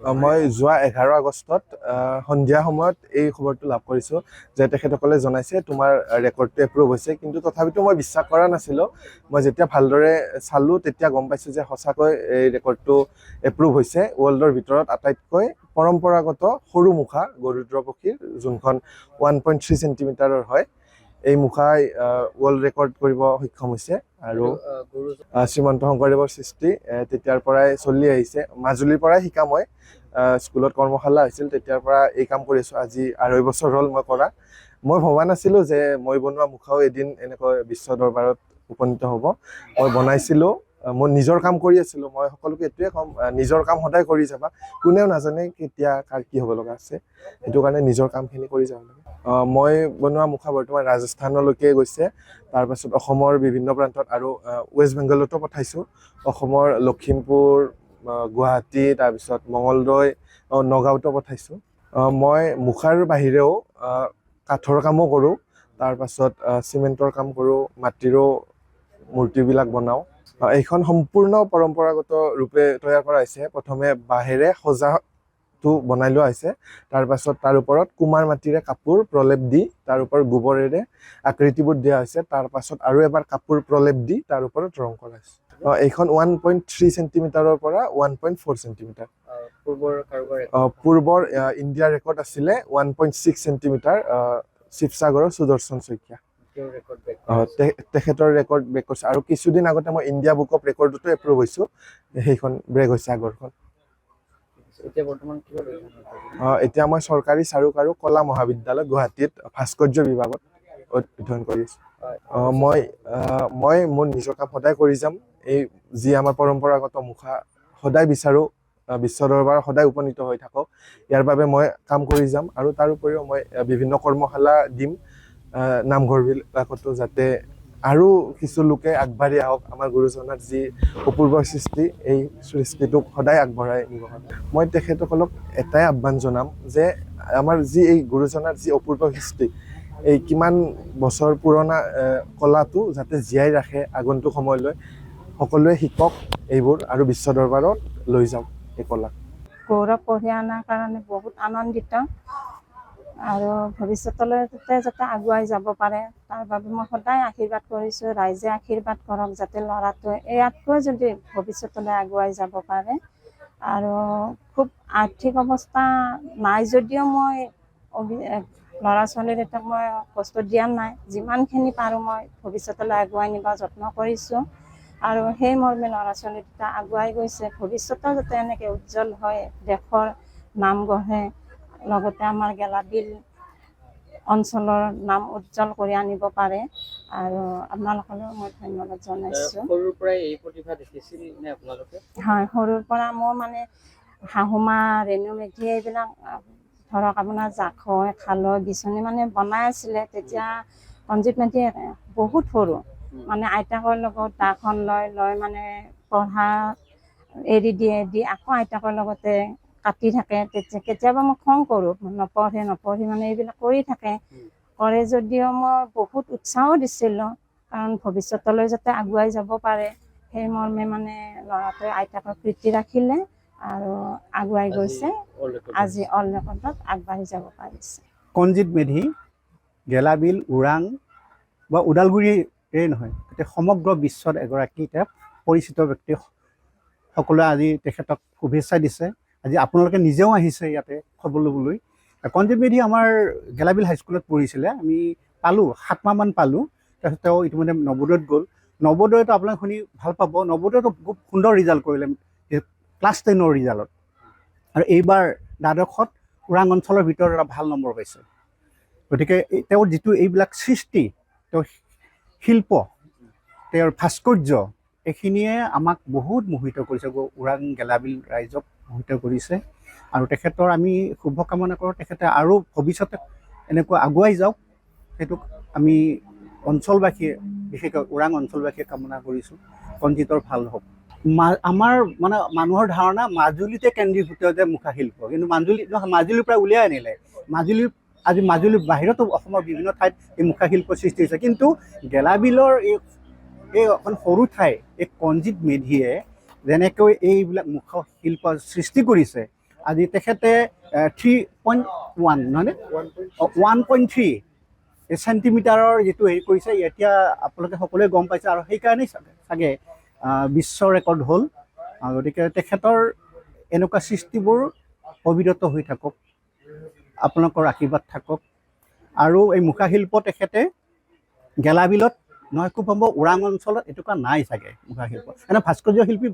মই যোৱা 11 আগষ্টত সন্ধিয়া সময়ত এই খবৰটো লাভ কৰিছোঁ যে তেখেতসকলে জনাইছে তোমাৰ ৰেকৰ্ডটো এপ্ৰুভ হৈছে, কিন্তু তথাপিতো মই বিশ্বাস কৰা নাছিলোঁ। মই যেতিয়া ভালদৰে চালোঁ তেতিয়া গম পাইছোঁ যে সঁচাকৈ এই ৰেকৰ্ডটো এপ্ৰুভ হৈছে। ৱৰ্ল্ডৰ ভিতৰত আটাইতকৈ পৰম্পৰাগত সৰু মুখা গৰুড় পক্ষীৰ, যোনখন 1.3 চেণ্টিমিটাৰৰ হয়। এই মুখাই ৱৰ্ল্ড ৰেকৰ্ড কৰিব সক্ষম হৈছে। আৰু শ্ৰীমন্ত শংকৰদেৱৰ সৃষ্টি তেতিয়াৰ পৰাই চলি আহিছে। মাজুলীৰ পৰাই শিকা মই, স্কুলত কৰ্মশালা হৈছিল, তেতিয়াৰ পৰা এই কাম কৰি আছোঁ। আজি 2.5 বছৰ হ'ল মই কৰা। মই ভবা নাছিলোঁ যে মই বনোৱা মুখাও এদিন এনেকৈ বিশ্ব দৰবাৰত উপনীত হ'ব। মই বনাইছিলোঁ, মই নিজৰ কাম কৰি আছিলোঁ। মই সকলোকে এইটোৱে ক'ম, নিজৰ কাম সদায় কৰি যাবা। কোনেও নাজানে কেতিয়া কাৰ কি হ'ব লগা আছে, সেইটো কাৰণে নিজৰ কামখিনি কৰি যাব লাগে। মই বনোৱা মুখা বৰ্তমান ৰাজস্থানলৈকে গৈছে, তাৰপাছত অসমৰ বিভিন্ন প্ৰান্তত আৰু ৱেষ্ট বেংগলতো পঠাইছোঁ। অসমৰ লখিমপুৰ, গুৱাহাটী, তাৰপিছত মঙলদৈ, নগাঁৱতো পঠাইছোঁ। মই মুখাৰ বাহিৰেও কাঠৰ কামো কৰোঁ, তাৰপাছত চিমেণ্টৰ কাম কৰোঁ, মাটিৰো মূৰ্তিবিলাক বনাওঁ। এইখন সম্পূৰ্ণ পৰম্পৰাগত ৰূপে তৈয়াৰ কৰা হৈছে। প্ৰথমে বাঁহেৰে সজাটো বনাই লোৱা হৈছে, তাৰপাছত তাৰ ওপৰত কুমাৰ মাটিৰে কাপোৰ প্ৰলেপ দি তাৰ ওপৰত গোবৰেৰে আকৃতিবোৰ দিয়া হৈছে। তাৰপাছত আৰু এবাৰ কাপোৰ প্ৰলেপ দি তাৰ ওপৰত ৰং কৰা হৈছে। এইখন 1.3 চেণ্টিমিটাৰৰ পৰা 1.4 চেণ্টিমিটাৰ। পূৰ্বৰ ইণ্ডিয়াৰ ৰেকৰ্ড আছিলে 1.6 চেণ্টিমিটাৰ, শিৱসাগৰৰ সুদৰ্শন শইকীয়া। তেখেতৰ ৰেকৰ্ড ব্ৰেক কৰিছে। আৰু কিছুদিন আগতে মই ইণ্ডিয়া বুক অফ ৰেকৰ্ডতো এপ্ৰুভ হৈছোঁ, সেইখন ব্ৰেক হৈছে আগৰখন। এতিয়া মই চৰকাৰী চাৰুক আৰু কলা মহাবিদ্যালয় গুৱাহাটীত ভাস্কৰ্য বিভাগত অধ্যয়ন কৰি আছোঁ। মই মোৰ নিজৰ কাম সদায় কৰি যাম। এই যি আমাৰ পৰম্পৰাগত মুখা সদায় বিচাৰোঁ বিশ্ব দৰবাৰ সদায় উপনীত হৈ থাকক, ইয়াৰ বাবে মই কাম কৰি যাম। আৰু তাৰ উপৰিও মই বিভিন্ন কৰ্মশালা দিম নামঘৰবিলাকতো, যাতে আৰু কিছু লোকে আগবাঢ়ি আহক। আমাৰ গুৰুজনাৰ যি অপূৰ্ব সৃষ্টি, এই সৃষ্টিটোক সদায় আগবঢ়াই নিব পাৰে। মই তেখেতসকলক এটাই আহ্বান জনাম যে আমাৰ যি এই গুৰুজনাৰ যি অপূৰ্ব সৃষ্টি, এই কিমান বছৰ পুৰণা কলাটো যাতে জীয়াই ৰাখে আগন্তুক সময়লৈ। সকলোৱে শিকক এইবোৰ আৰু বিশ্ব দৰবাৰত লৈ যাওক এই কলা। গৌৰৱ কঢ়িয়াই অনাৰ কাৰণে বহুত আনন্দিত, আৰু ভৱিষ্যতলৈ যাতে আগুৱাই যাব পাৰে তাৰ বাবে মই সদায় আশীৰ্বাদ কৰিছোঁ। ৰাইজে আশীৰ্বাদ কৰক যাতে ল'ৰাটোৱে ইয়াতকৈ যদি ভৱিষ্যতলৈ আগুৱাই যাব পাৰে। আৰু খুব আৰ্থিক অৱস্থা নাই যদিও মই ল'ৰা ছোৱালীকেইটাক মই কষ্ট দিয়া নাই। যিমানখিনি পাৰোঁ মই ভৱিষ্যতলৈ আগুৱাই নিব যত্ন কৰিছোঁ, আৰু সেই মৰ্মে ল'ৰা ছোৱালীকেইটা আগুৱাই গৈছে। ভৱিষ্যতেও যাতে এনেকৈ উজ্জ্বল হয়, দেশৰ নাম গঢ়ে, লগতে আমাৰ গেলাবিল অঞ্চলৰ নাম উজ্জ্বল কৰি আনিব পাৰে। আৰু আপোনালোকলৈও মই ধন্যবাদ জনাইছোঁ। সৰুৰ পৰাই এই প্ৰতিভা দেখিছিল নে আপোনালোকে? হয়, সৰুৰ পৰা মোৰ মানে শাহুমা, ৰেণু মেধি এইবিলাক ধৰক আপোনাৰ জাকৈ, খালৈ, বিচনী মানে বনাই আছিলে। তেতিয়া ৰঞ্জিত মেধি বহুত সৰু, মানে আইতাকৰ লগত দাখন লৈ মানে পঢ়া এৰি দিয়ে, দি আকৌ আইতাকৰ লগতে কাটি থাকে। তেতিয়া কেতিয়াবা মই খং কৰোঁ, নপঢ়ি মানে এইবিলাক কৰি থাকে। কৰে যদিও মই বহুত উৎসাহো দিছিলোঁ, কাৰণ ভৱিষ্যতলৈ যাতে আগুৱাই যাব পাৰে সেই মৰ্মে মানে ল'ৰাটোৱে আইতাকৰ কৃতি ৰাখিলে আৰু আগুৱাই গৈছে। আজি অল ৰেকৰ্ডত আগবাঢ়ি যাব পাৰিছে। কণজিৎ মেধি গেলাবিল, ওৰাং বা ওদালগুৰিৰে নহয়, গোটেই সমগ্ৰ বিশ্বত এগৰাকী তেওঁ পৰিচিত ব্যক্তি। সকলোৱে আজি তেখেতক শুভেচ্ছা দিছে। আজি আপোনালোকে নিজেও আহিছে ইয়াতে খবৰ ল'বলৈ। কণজিৎ মেধি আমাৰ গেলাবিল হাইস্কুলত পঢ়িছিলে। আমি পালোঁ 7 মাহমান পালোঁ। তাৰপিছত তেওঁ ইতিমধ্যে নৱোদয়ত গ'ল। নৱোদয়তো আপোনালোকে শুনি ভাল পাব, নৱোদয়তো খুব সুন্দৰ ৰিজাল্ট কৰিলে ক্লাছ 10ৰ ৰিজাল্টত। আৰু এইবাৰ দ্বাদশত ওৰাং অঞ্চলৰ ভিতৰত এটা ভাল নম্বৰ পাইছে। গতিকে তেওঁৰ যিটো এইবিলাক সৃষ্টি, তেওঁৰ শিল্প, তেওঁৰ ভাস্কৰ্য, এইখিনিয়ে আমাক বহুত মোহিত কৰিছে, ওৰাং গেলাবিল ৰাইজক মোহিত কৰিছে। আৰু তেখেতৰ আমি শুভকামনা কৰোঁ, তেখেতে আৰু ভৱিষ্যতে এনেকুৱা আগুৱাই যাওক, সেইটোক আমি অঞ্চলবাসীয়ে, বিশেষকৈ ওৰাং অঞ্চলবাসীয়ে কামনা কৰিছোঁ। কণজিতৰ ভাল হওক। আমাৰ মানে মানুহৰ ধাৰণা মাজুলীতে কেন্দ্ৰীভূত যে মুখা শিল্প, কিন্তু মাজুলীৰ পৰা উলিয়াই আনিলে। আজি মাজুলীৰ বাহিৰতো অসমৰ বিভিন্ন ঠাইত এই মুখা শিল্প সৃষ্টি হৈছে, কিন্তু গেলাবিলৰ এই এখন সৰু ঠাই, এই কণজিৎ মেধিয়ে যেনেকৈ এইবিলাক মুখা শিল্প সৃষ্টি কৰিছে, আজি তেখেতে 3.1 নহয়নে 1.3 চেণ্টিমিটাৰৰ যিটো হেৰি কৰিছে এতিয়া আপোনালোকে সকলোৱে গম পাইছে আৰু সেইকাৰণেই চাগে বিশ্ব ৰেকৰ্ড হ'ল। গতিকে তেখেতৰ এনেকুৱা সৃষ্টিবোৰ অবিৰত হৈ থাকক, আপোনালোকৰ আশীৰ্বাদ থাকক। আৰু এই মুখাশিল্প তেখেতে গেলাবিলত নহয় খুব সম্ভৱ ওৰাং অঞ্চলত এনেকুৱা নাই চাগে মুখাশিল্প। এনে ভাস্কৰ্য শিল্পী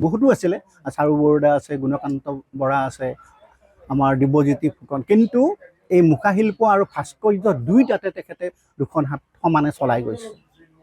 বহুতো আছিলে, চাৰু বৰুৱা আছে, গুণকান্ত বৰা আছে, আমাৰ দিব্যজ্যোতি ফুকন, কিন্তু এই মুখাশিল্প আৰু ভাস্কৰ্য দুইটাতে তেখেতে দুখন হাত সমানে চলাই গৈছে।